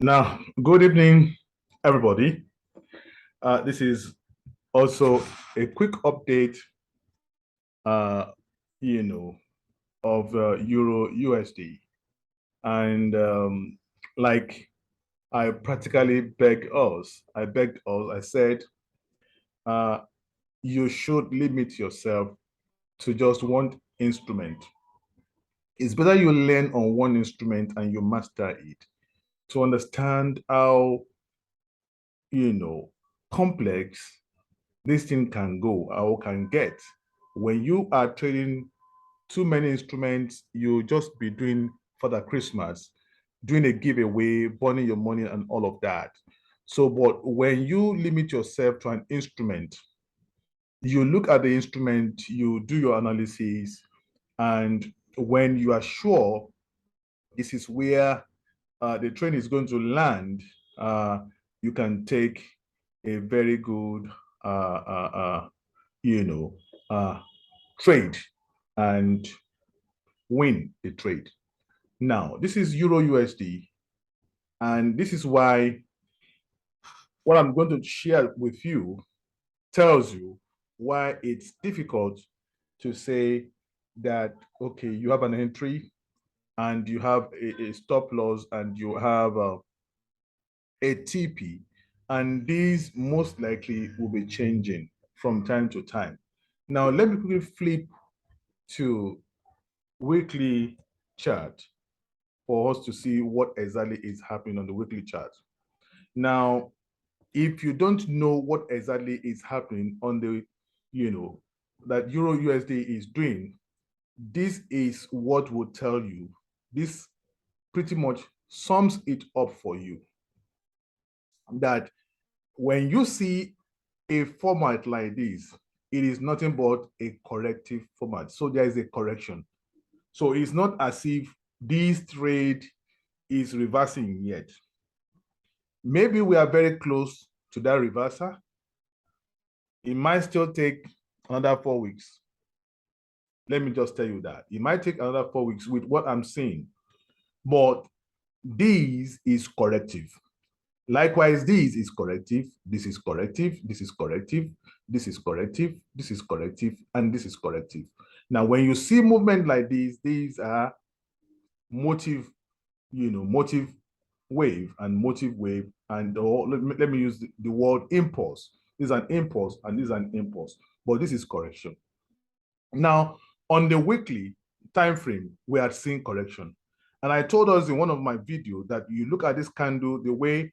Now, good evening, everybody. This is also a quick update, uh, you know, of Euro USD. And like I practically begged us, I said, uh, you should limit yourself to just one instrument. It's better you learn on one instrument and you master it to understand how, you know, complex this thing can go or can get. When you are trading too many instruments, you just be doing Father Christmas, doing a giveaway, burning your money and all of that. So, but when you limit yourself to an instrument, you look at the instrument, you do your analysis, and when you are sure this is where the train is going to land, you can take a very good, you know, trade and win the trade. Now, this is Euro USD, and this is why what I'm going to share with you tells you why it's difficult to say that, okay, you have an entry and you have a stop loss and you have a TP, and these most likely will be changing from time to time. Now, let me quickly flip to weekly chart for us to see what exactly is happening on the weekly chart. Now, if you don't know what exactly is happening on the, that Euro USD is doing, this is what will tell you. This pretty much sums it up for you. That when you see a format like this, it is nothing but a corrective format. So there is a correction. So it's not as if this trade is reversing yet. Maybe we are very close to that reversal. It might still take another 4 weeks. Let me just tell you that. It might take another 4 weeks with what I'm seeing. But this is corrective. Likewise, this is corrective, this is corrective, this is corrective, this is corrective, this is corrective, and this is corrective. Now, when you see movement like this, these are motive, motive wave and motive wave, and let me use the word impulse. This is an impulse and this is an impulse, but this is correction. Now, on the weekly time frame, we are seeing correction. And I told us in one of my videos that you look at this candle, the way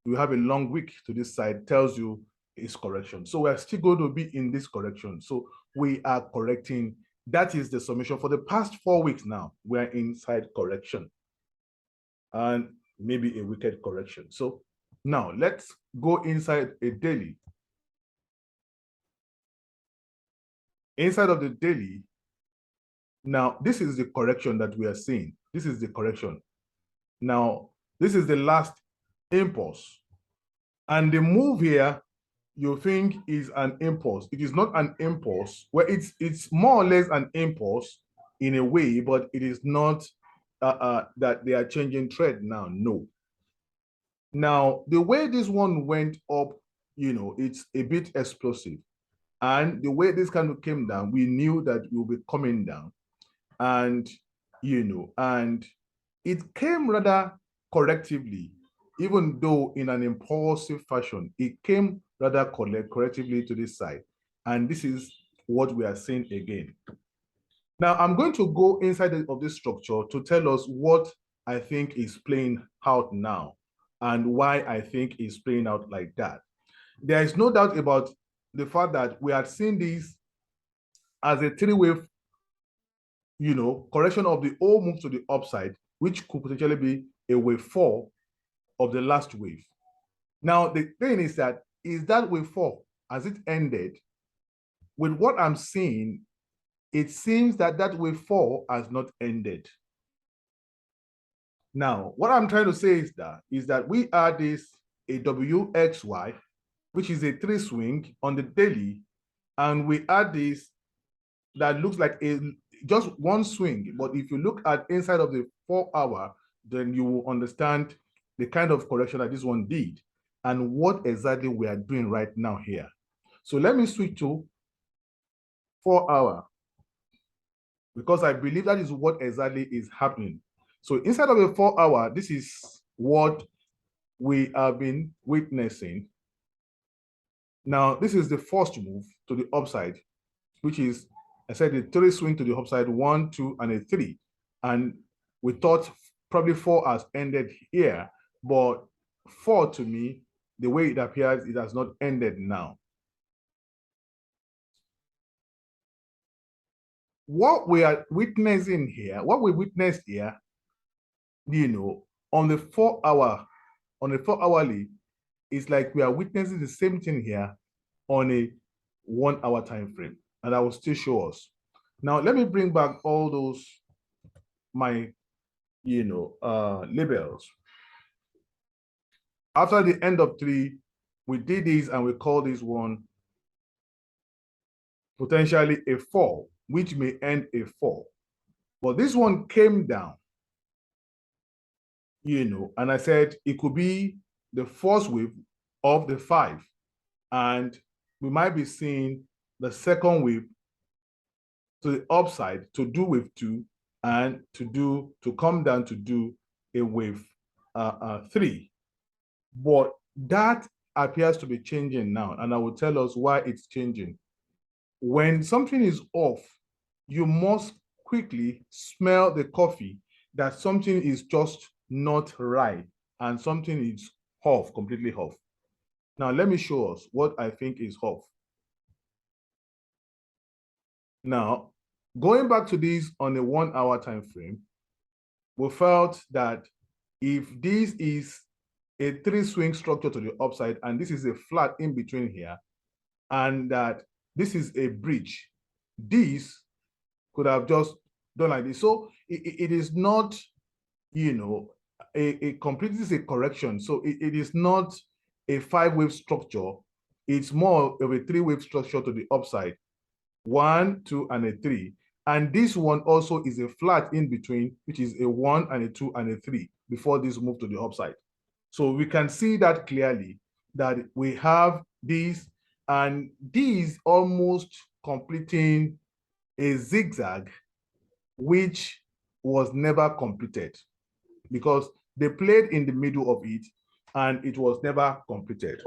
you have a long wick to this side tells you it's correction. So we're still going to be in this correction. So we are correcting. That is the summation. For the past 4 weeks now, we're inside correction and maybe a wicked correction. So now let's go inside a daily. Inside of the daily, now this is the correction that we are seeing. This is the correction. Now, this is the last impulse. And the move here, you think is an impulse. It is not an impulse. Well, it's more or less an impulse in a way, but it is not that they are changing trend now. No. Now, the way this one went up, it's a bit explosive. And the way this kind of came down, we knew that it will be coming down. And, and it came rather correctively, even though in an impulsive fashion, it came rather correctively to this side. And this is what we are seeing again. Now, I'm going to go inside of this structure to tell us what I think is playing out now and why I think is playing out like that. There is no doubt about the fact that we are seeing this as a three-wave, correction of the old move to the upside, which could potentially be a wave 4 of the last wave. Now, the thing is that wave 4, has it ended? With what I'm seeing, it seems that wave 4 has not ended. Now, what I'm trying to say is that we are this a WXY, which is a 3 swing on the daily, and we add this that looks like just one swing. But if you look at inside of the 4 hour, then you will understand the kind of correction that this one did and what exactly we are doing right now here. So let me switch to 4 hour, because I believe that is what exactly is happening. So inside of a 4 hour, this is what we have been witnessing. Now, this is the first move to the upside, which is, I said, the 3 swing to the upside, 1, 2, and a 3. And we thought probably 4 has ended here, but 4 to me, the way it appears, it has not ended now. What we are witnessing here, what we witnessed here, on the 4 hour, on the 4 hourly, it's like we are witnessing the same thing here on a 1 hour time frame, and I will still show us. Now, let me bring back all those, my, labels. After the end of 3, we did this and we call this one potentially a 4, which may end a 4. But this one came down, and I said it could be the first wave of the 5. And we might be seeing the second wave to the upside to do wave 2 and to come down to do a wave 3. But that appears to be changing now, and I will tell us why it's changing. When something is off, you must quickly smell the coffee that something is just not right and something is off, completely off. Now, let me show us what I think is off. Now, going back to this on a 1 hour time frame, we felt that if this is a 3 swing structure to the upside and this is a flat in between here, and that this is a bridge, this could have just done like this. So it is not, a complete, this is a correction. So it is not a 5-wave structure. It's more of a 3-wave structure to the upside, 1, 2, and a 3. And this one also is a flat in between, which is a 1 and a 2 and a 3 before this move to the upside. So we can see that clearly, that we have these and these almost completing a zigzag, which was never completed because they played in the middle of it and it was never completed.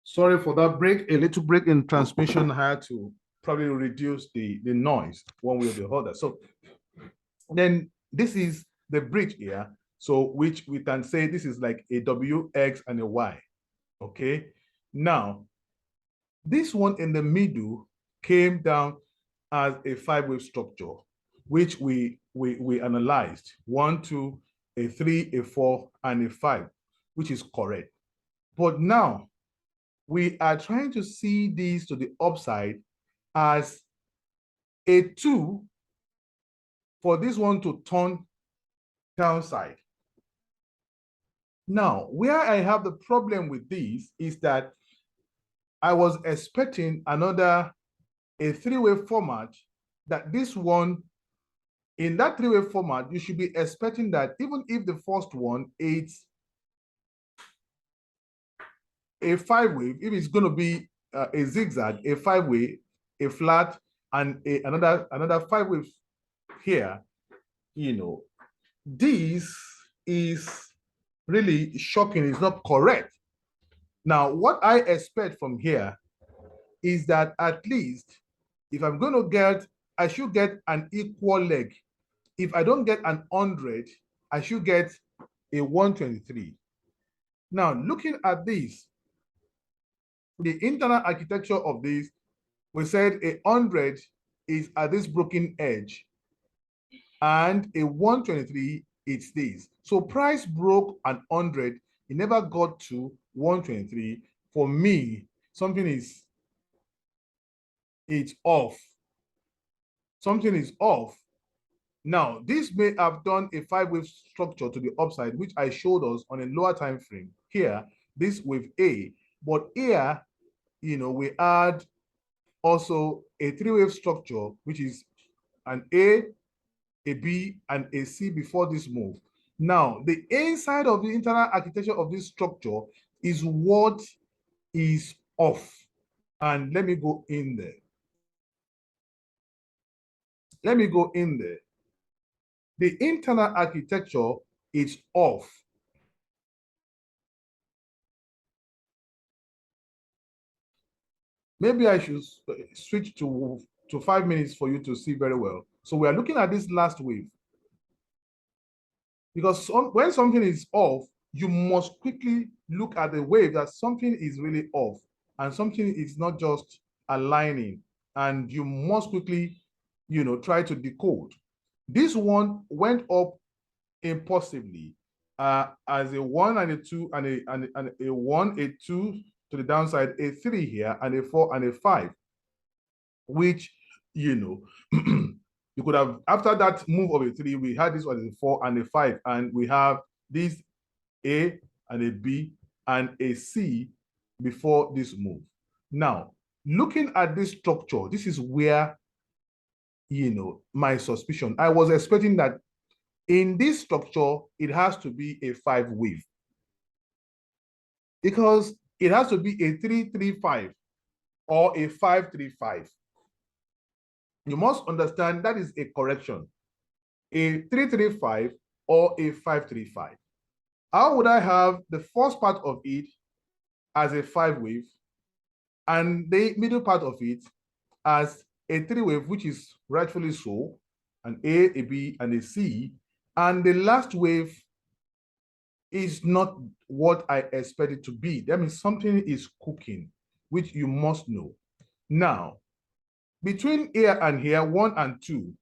Sorry for that break, a little break in transmission. I had to probably reduce the noise one way or the other. So then this is the bridge here. So which we can say this is like a W, X, and a Y. Okay. Now, this one in the middle came down as a 5-wave structure, which we analyzed 1, 2, a 3, a 4, and a 5, which is correct. But now we are trying to see these to the upside as a 2 for this one to turn downside. Now, where I have the problem with this is that I was expecting a 3-wave format, that this one, in that 3-wave format, you should be expecting that even if the first one is a 5-wave, if it's going to be a zigzag, a 5-wave, a flat, and another 5-wave here, this is really shocking. It's not correct. Now, what I expect from here is that at least if I'm going to get, I should get an equal leg. If I don't get an 100, I should get a 123. Now, looking at this, the internal architecture of this, we said a 100 is at this broken edge, and a 123, it's this. So price broke an 100, it never got to 123. For me, something is, it's off. Something is off. Now, this may have done a 5-wave structure to the upside, which I showed us on a lower time frame. Here, this wave A, but here, we add also a three-wave structure, which is an A, B, and a C before this move. Now, the inside of the internal architecture of this structure is what is off. And let me go in there. Let me go in there. The internal architecture is off. Maybe I should switch to 5 minutes for you to see very well. So we are looking at this last wave. Because when something is off, you must quickly look at the wave that something is really off and something is not just aligning. And you must quickly, try to decode. This one went up impulsively as a 1 and a 2 and a 1, a 2 to the downside, a 3 here, and a 4 and a 5, which, you could have, after that move of a 3, we had this one as a 4 and a 5, and we have this A and a B and a C before this move. Now, looking at this structure, this is where, my suspicion, I was expecting that in this structure, it has to be a 5 wave because it has to be a 3-3-5 or a 5-3-5. You must understand that is a correction, a 3-3-5 or a 5-3-5. How would I have the first part of it as a 5 wave and the middle part of it as a 3 wave, which is rightfully so, an A, a B, and a C, and the last wave is not what I expected to be? That means something is cooking, which you must know. Now, between here and here, 1 and 2,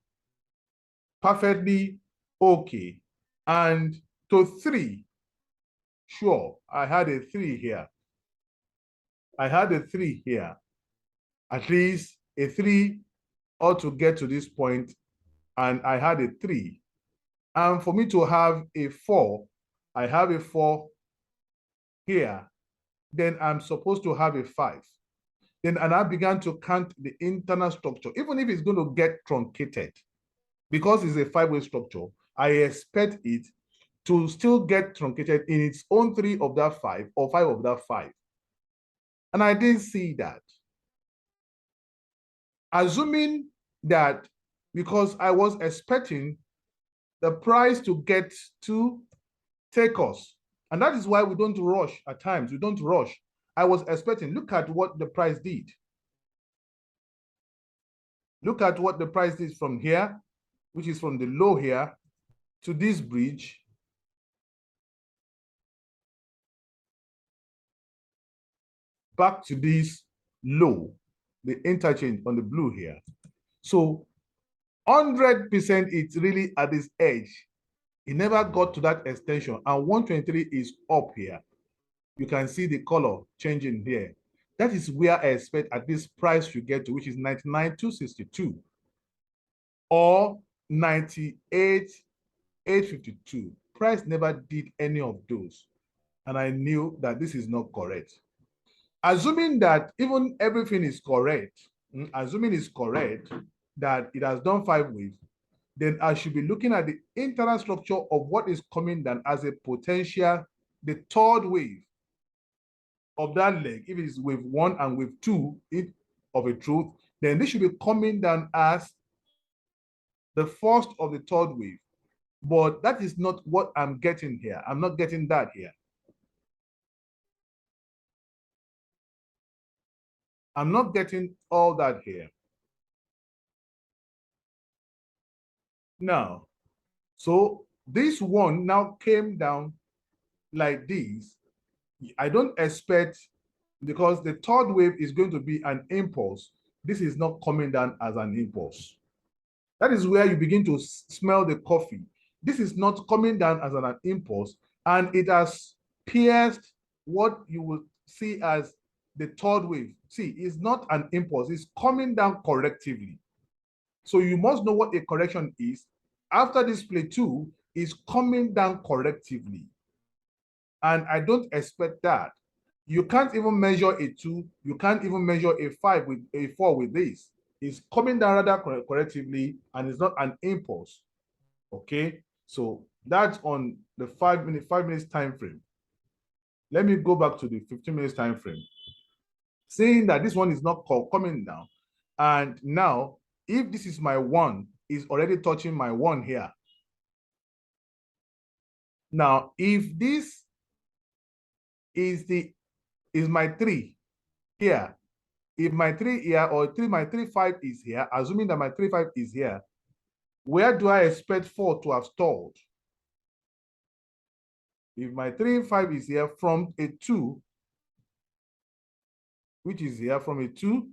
perfectly okay. And to 3, sure, I had a 3 here. I had a 3 here. At least a 3 ought to get to this point, and I had a 3. And for me to have a 4, I have a 4 here, then I'm supposed to have a 5. Then, and I began to count the internal structure, even if it's going to get truncated, because it's a 5-way structure, I expect it to still get truncated in its own 3 of that 5 or 5 of that 5. And I didn't see that. Assuming that, because I was expecting the price to get to take us. And that is why we don't rush at times. We don't rush. I was expecting, look at what the price did. Look at what the price did from here, which is from the low here to this bridge. Back to this low, the interchange on the blue here. So 100% it's really at this edge. It never got to that extension, and 123 is up here. You can see the color changing here. That is where I expect at this price you get to, which is 99,262 or 98,852. Price never did any of those, and I knew that this is not correct. Assuming that even everything is correct, assuming it's correct that it has done 5 waves, then I should be looking at the internal structure of what is coming down as a potential, the 3rd wave of that leg. If it is wave 1 and wave 2 of a truth, then this should be coming down as the first of the 3rd wave. But that is not what I'm getting here. I'm not getting that here. I'm not getting all that here. Now, so this one now came down like this. I don't expect, because the 3rd wave is going to be an impulse. This is not coming down as an impulse. That is where you begin to smell the coffee. This is not coming down as an impulse, and it has pierced what you will see as the 3rd wave. See, it's not an impulse, it's coming down correctively. So you must know what a correction is. After this play 2 is coming down correctively. And I don't expect that. You can't even measure a 2. You can't even measure a 5 with a 4 with this. It's coming down rather correctively, and it's not an impulse. Okay, so that's on the 5 minutes time frame. Let me go back to the 15 minutes time frame. Saying that this one is not coming down, and now if this is my 1, is already touching my 1 here. Now, if this is my 3 here, if my 3 here, or my 3, 5 is here, assuming that my 3, 5 is here, where do I expect 4 to have stalled? If my 3, 5 is here from a 2, which is here from a 2,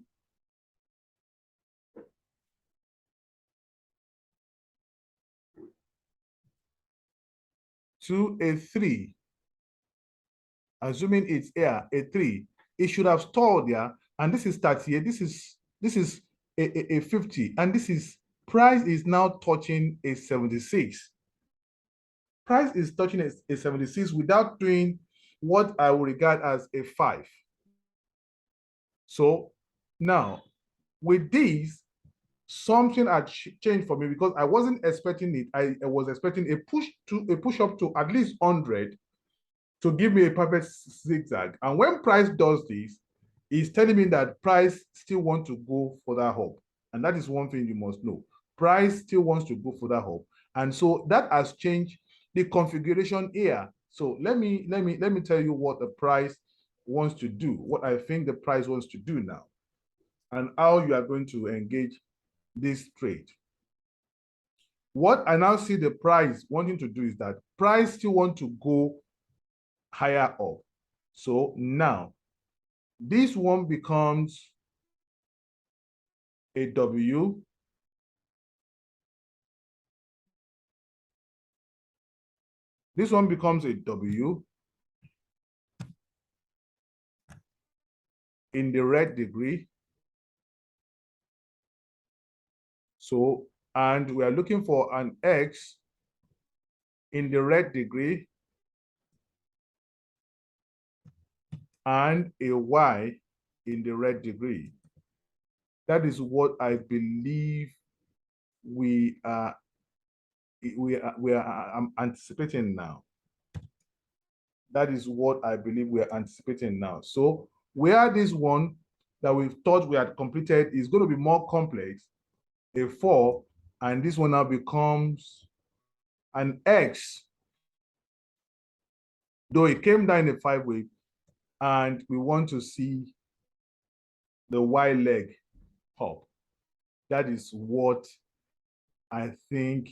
to a 3, assuming it's here, a 3, it should have stalled there, and this is 38, this is a 50, and this is, price is now touching a 76. Price is touching a 76 without doing what I would regard as a 5. So now, with these, something had changed for me, because I wasn't expecting it. I was expecting a push up to at least 100 to give me a perfect zigzag. And when price does this, it's telling me that price still wants to go for that up. And that is one thing you must know. Price still wants to go for that up. And so that has changed the configuration here. So let me tell you what the price wants to do, what I think the price wants to do now, and how you are going to engage this trade. What I now see the price wanting to do is that price still want to go higher up. So now this one becomes a W. This one becomes a W in the red degree. So, and we are looking for an X in the red degree and a Y in the red degree. That is what I believe I'm anticipating now. That is what I believe we are anticipating now. So where this one that we thought we had completed is going to be more complex, a 4, and this one now becomes an X, though it came down in a 5-way, and we want to see the Y leg up. That is what I think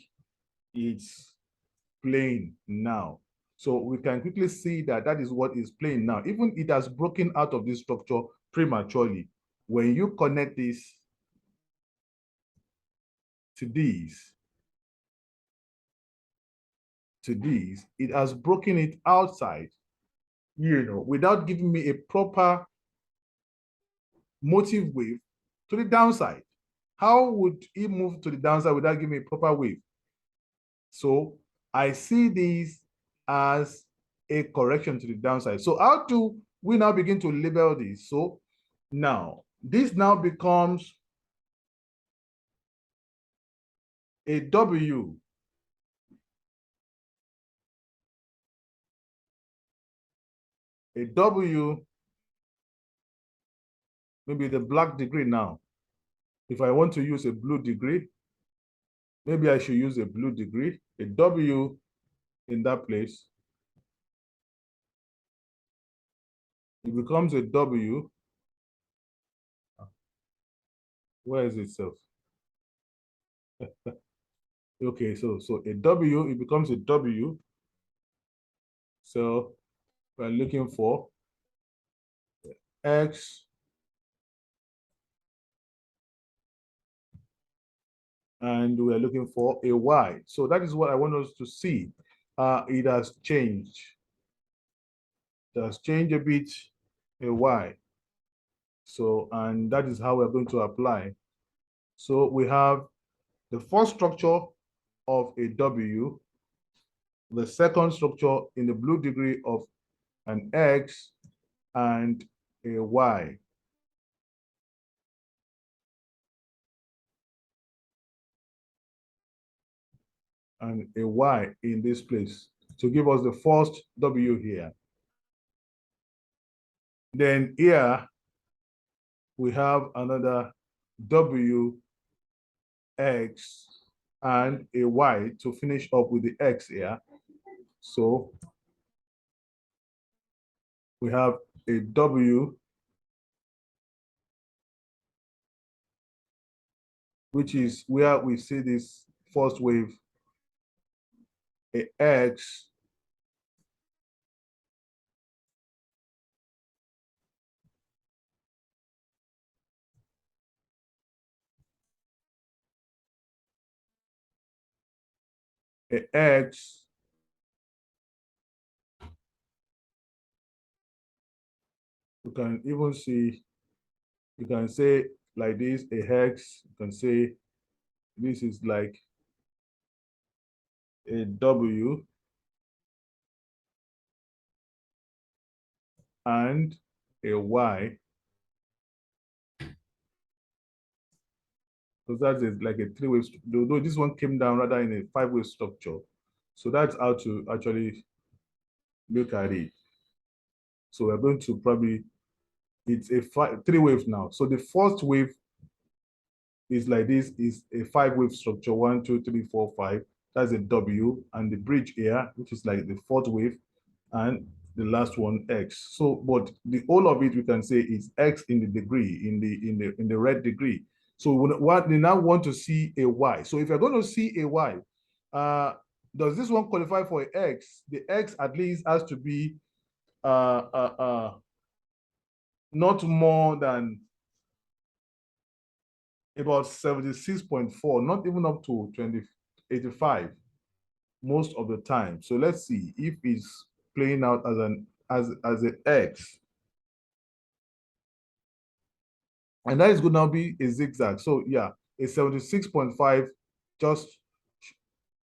it's playing now. So we can quickly see that that is what is playing now. Even it has broken out of this structure prematurely. When you connect this to these, it has broken it outside, without giving me a proper motive wave to the downside. How would it move to the downside without giving me a proper wave? So I see these as a correction to the downside. So how do we now begin to label this? So now, this now becomes a W. A W, maybe the black degree now. If I want to use a blue degree, maybe I should use a blue degree, a W in that place. It becomes a W. Where is itself? Okay, so a W, it becomes a W. So we're looking for X and we're looking for a Y. So that is what I want us to see. It has changed. It has changed a bit, a Y. So, and that is how we're going to apply. So we have the first structure of a W, the second structure in the blue degree of an X, and a Y. And a Y in this place to give us the first W here. Then here we have another W, X, and a Y to finish up with the X here. So we have a W, which is where we see this first wave, a X, a X, you can even see, you can say like this, a hex, you can say this is like a W and a Y. So that's like a three-wave, though this one came down rather in a five-wave structure. So that's how to actually look at it. So we're going to probably, it's a three waves now. So the first wave is like this, is a five-wave structure, 1, 2, 3, 4, 5. That's a W, and the bridge here, which is like the fourth wave, and the last one X. So, but the whole of it we can say is X in the degree, in the red degree. So what they now want to see a Y. So if you're going to see a Y, does this one qualify for an X? The X at least has to be not more than about 76.4, not even up to 85 most of the time. So let's see if it's playing out as an X. And that is going to be a zigzag. So yeah, a 76.5, just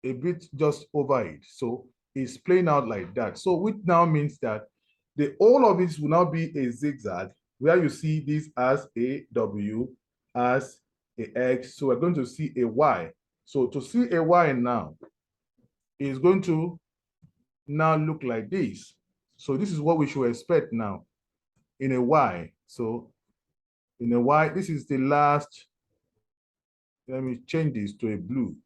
a bit just over it. So it's playing out like that. So which now means that the all of it will now be a zigzag, where you see this as a W, as a X. So we're going to see a Y. So to see a Y now is going to now look like this. So this is what we should expect now in a Y. So in a Y, this is the last. Let me change this to a blue.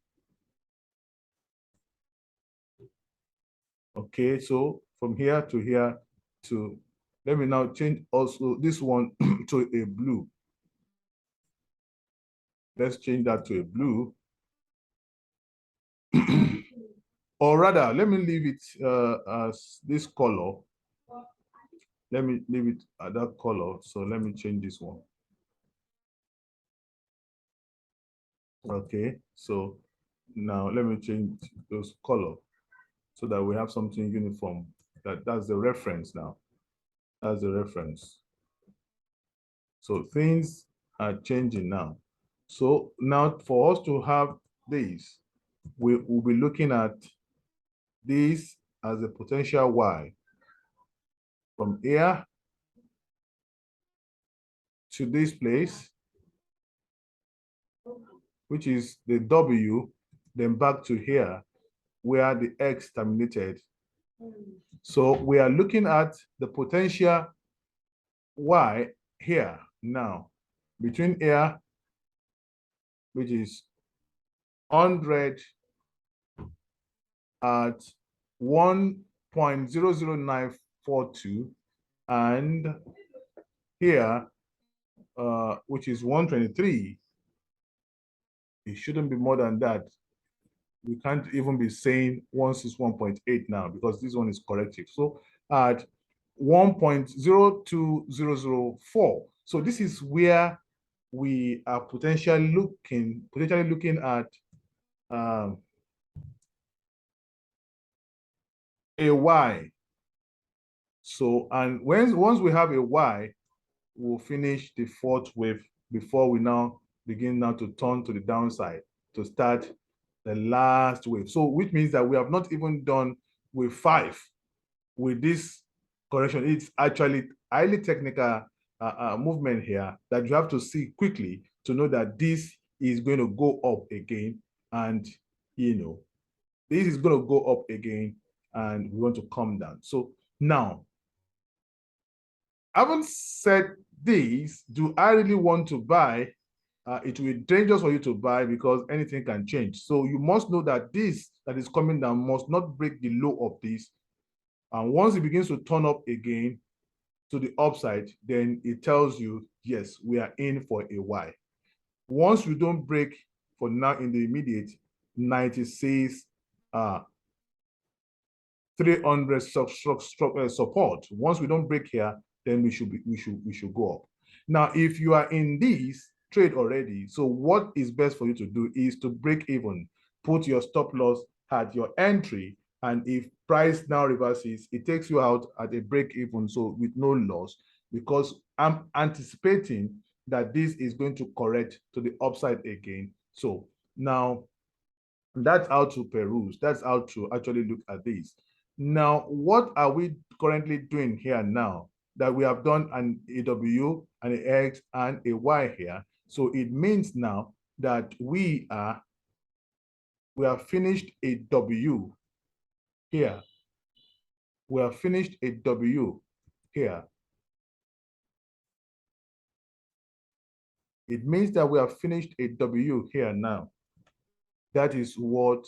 Okay, so from here to here to, let me now change also this one to a blue. Let's change that to a blue. Or rather, let me leave it as this color. Let me leave it at that color. So let me change this one. Okay, so now let me change those color so that we have something uniform. That's the reference now. That's the reference. So things are changing now. So now for us to have this, we will be looking at this as a potential Y. From here to this place, which is the W, then back to here, where the X terminated. So we are looking at the potential Y here now, between here, which is 100 at 1.00942, and here, which is 123. It shouldn't be more than that. We can't even be saying 161.8 now because this one is corrective. So at 1.02004. So this is where we are potentially looking at a Y. So, and once we have a Y, we'll finish the fourth wave before we now begin now to turn to the downside to start the last wave. So which means that we have not even done wave 5 with this correction. It's actually highly technical movement here that you have to see quickly to know that this is going to go up again, and this is going to go up again, and we want to come down. So now, having said this, do I really want to buy? It will be dangerous for you to buy because anything can change. So you must know that this that is coming down must not break the low of this. And once it begins to turn up again to the upside, then it tells you, yes, we are in for a while. Once we don't break for now in the immediate 96, 300 support. Once we don't break here, then we should go up. Now, if you are in this trade already, so what is best for you to do is to break even, put your stop loss at your entry, and if price now reverses, it takes you out at a break even, so with no loss, because I'm anticipating that this is going to correct to the upside again. So now that's how to peruse. That's how to actually look at this. Now, what are we currently doing here now? That we have done an AW, an X, and a Y here. So it means now that we have finished a W here. We have finished a W here. It means that we have finished a W here now. That is what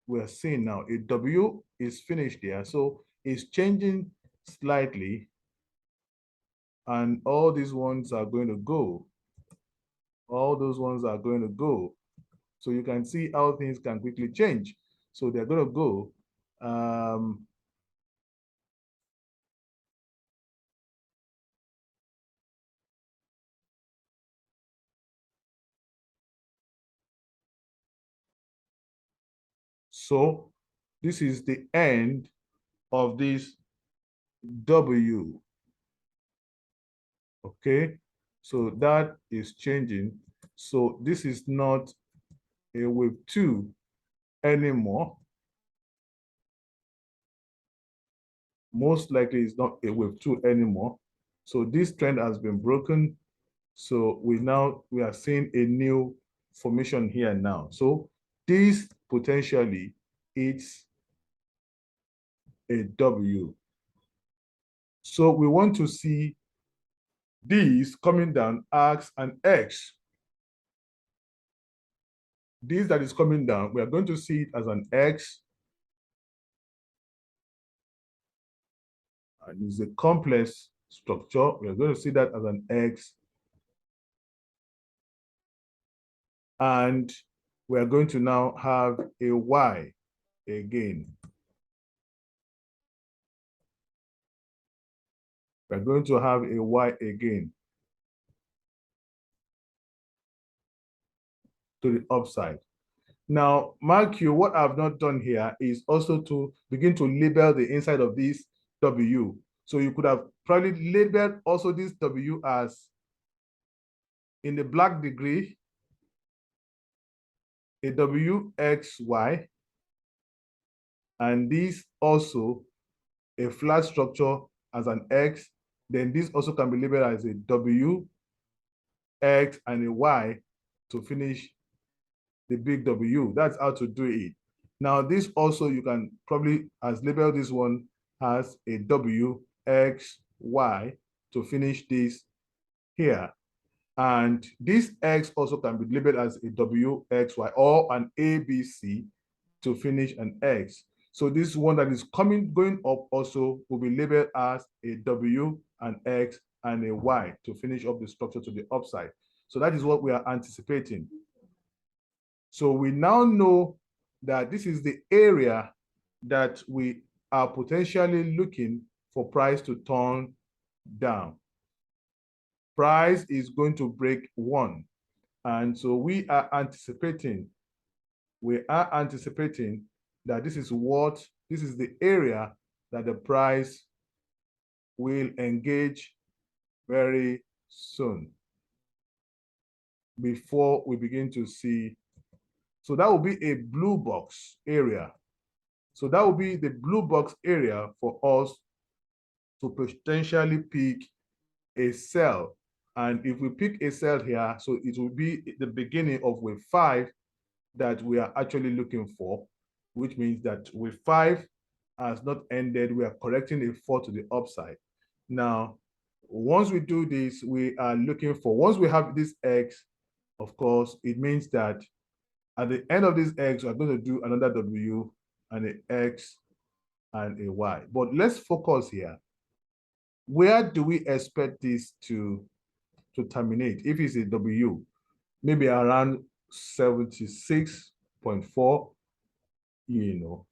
we're seeing now. A W is finished there. So it's changing slightly. And all these ones are going to go. All those ones are going to go. So you can see how things can quickly change. So they're going to go. So this is the end of this W. Okay, so that is changing. So this is not a wave 2 anymore. Most likely it's not a wave 2 anymore. So this trend has been broken. So we are seeing a new formation here now. So this potentially it's a W. So we want to see these coming down as an X. This that is coming down, we are going to see it as an X. And it's a complex structure. We are going to see that as an X. And we are going to now have a Y again. We're going to have a Y again to the upside. Now, mark you, what I've not done here is also to begin to label the inside of this W. So you could have probably labeled also this W as in the black degree, a WXY, and this also a flat structure as an X. Then this also can be labeled as a W, X, and a Y to finish the big W. That's how to do it. Now, this also you can probably as label this one as a W, X, Y to finish this here. And this X also can be labeled as a W, X, Y, or an ABC to finish an X. So this one that is going up also will be labeled as a W, an X, and a Y to finish up the structure to the upside. So that is what we are anticipating. So we now know that this is the area that we are potentially looking for price to turn down. Price is going to break 1. And so we are anticipating that this is the area that the price will engage very soon before we begin to see. So that will be a blue box area. So that will be the blue box area for us to potentially pick a sell. And if we pick a sell here, so it will be the beginning of wave 5 that we are actually looking for, which means that wave 5 has not ended. We are correcting a fall to the upside. Now, once we do this, we are looking for, once we have this X, of course, it means that at the end of this X, we're going to do another W and an X and a Y. But let's focus here. Where do we expect this to terminate? If it's a W, maybe around 76.4,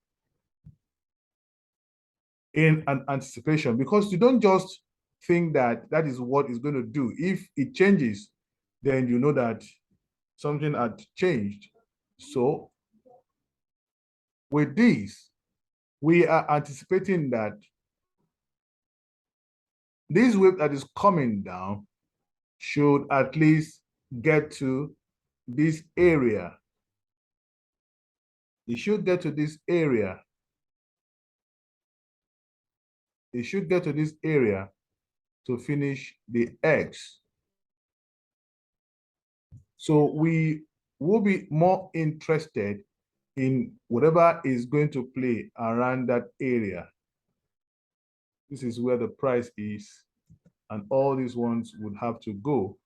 in an anticipation, because you don't just think that that is what it's going to do. If it changes, then you know that something had changed. So with this, we are anticipating that this wave that is coming down should at least get to this area. It should get to this area. It should get to this area to finish the X. So we will be more interested in whatever is going to play around that area. This is where the price is, and all these ones would have to go.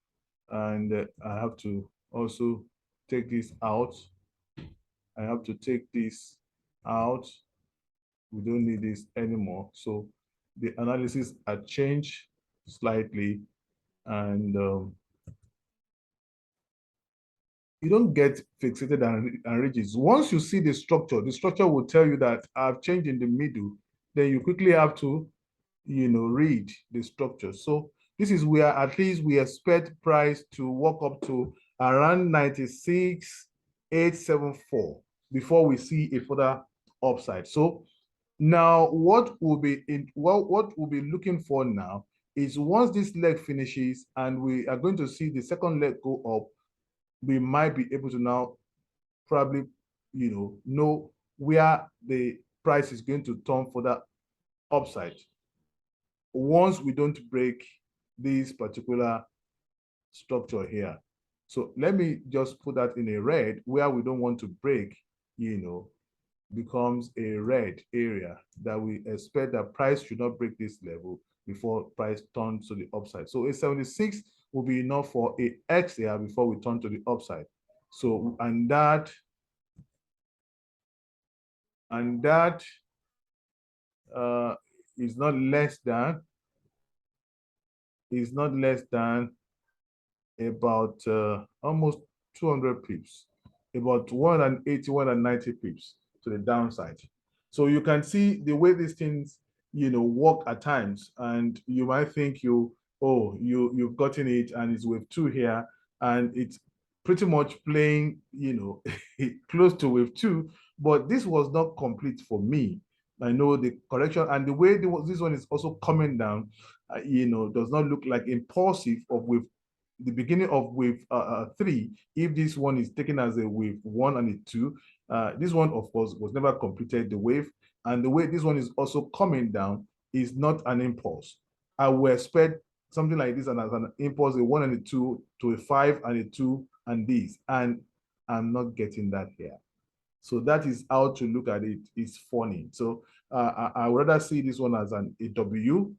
And I have to also take this out. I have to take this out. We don't need this anymore. So the analysis had changed slightly, and you don't get fixated and ridges. Once you see the structure will tell you that I've changed in the middle. Then you quickly have to, read the structure. So this is where at least we expect price to walk up to around 96,874 before we see a further upside. So now what we'll be looking for now is, once this leg finishes and we are going to see the second leg go up, we might be able to now probably, know where the price is going to turn for that upside once we don't break this particular structure here. So let me just put that in a red, where we don't want to break, becomes a red area that we expect that price should not break this level before price turns to the upside. So a 76 will be enough for a X here before we turn to the upside. So, and that is not less than about almost 200 pips, about 180, 190 pips to the downside. So you can see the way these things, work at times, and you might think you've gotten it and it's wave 2 here, and it's pretty much playing, close to wave 2, but this was not complete for me. I know the correction and the way this one is also coming down, does not look like impulsive of wave, the beginning of wave 3. If this one is taken as a wave 1 and a 2, this one, of course, was never completed, the wave. And the way this one is also coming down is not an impulse. I would expect something like this, and as an impulse, a 1 and a 2 to a 5 and a 2 and this. And I'm not getting that here. So that is how to look at it. It's funny. So I would rather see this one as a W,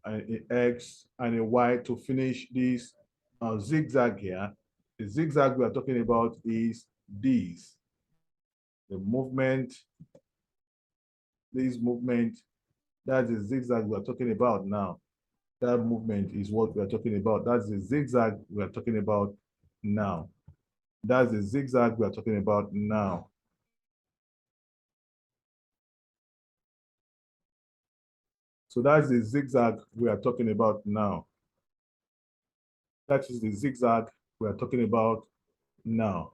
an X, and a Y to finish this zigzag here. The zigzag we are talking about is this. The movement, this movement, that's the zigzag we are talking about now. That movement is what we are talking about. That's the zigzag we are talking about now. That's the zigzag we are talking about now. So that's the zigzag we are talking about now. That is the zigzag we are talking about now.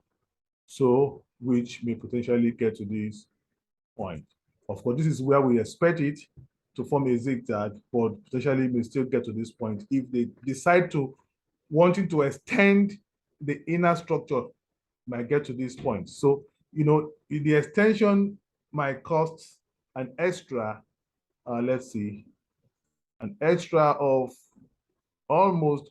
So, which may potentially get to this point. Of course, this is where we expect it to form a zigzag, but potentially may still get to this point if they decide to wanting to extend the inner structure, might get to this point. So, the extension might cost an extra, let's see, an extra of almost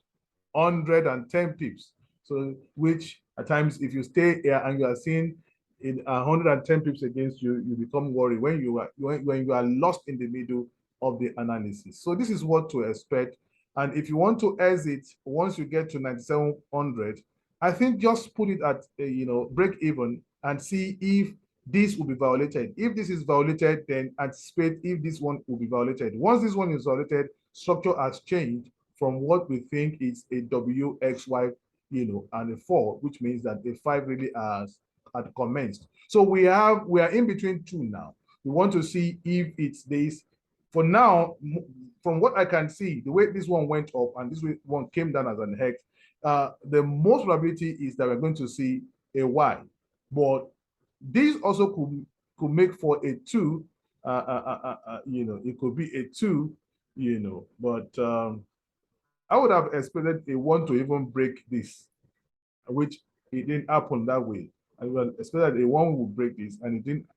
110 pips. So which at times, if you stay here and you are seeing in 110 pips against you, you become worried when you are lost in the middle of the analysis. So this is what to expect. And if you want to exit once you get to 9,700, I think just put it at break even and see if this will be violated. If this is violated, then anticipate if this one will be violated. Once this one is violated, structure has changed from what we think is a WXY, and a 4, which means that the 5 really had commenced. So we are in between two now. We want to see if it's this. For now, from what I can see, the way this one went up and this one came down as an hex, the most probability is that we're going to see a Y. But this also could make for a 2. It could be a 2, but I would have expected a 1 to even break this, which it didn't happen that way. I would expect that a 1 would break this, and it didn't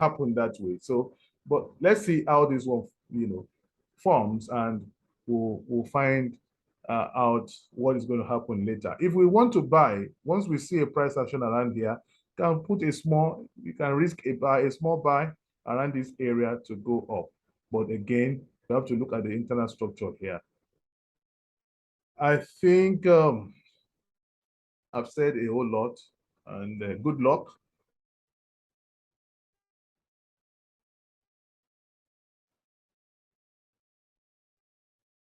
happen that way. So, but let's see how this one, forms, and we'll find out what is going to happen later. If we want to buy, once we see a price action around here, you can risk a small buy around this area to go up. But again, you have to look at the internal structure here. I think I've said a whole lot, and good luck.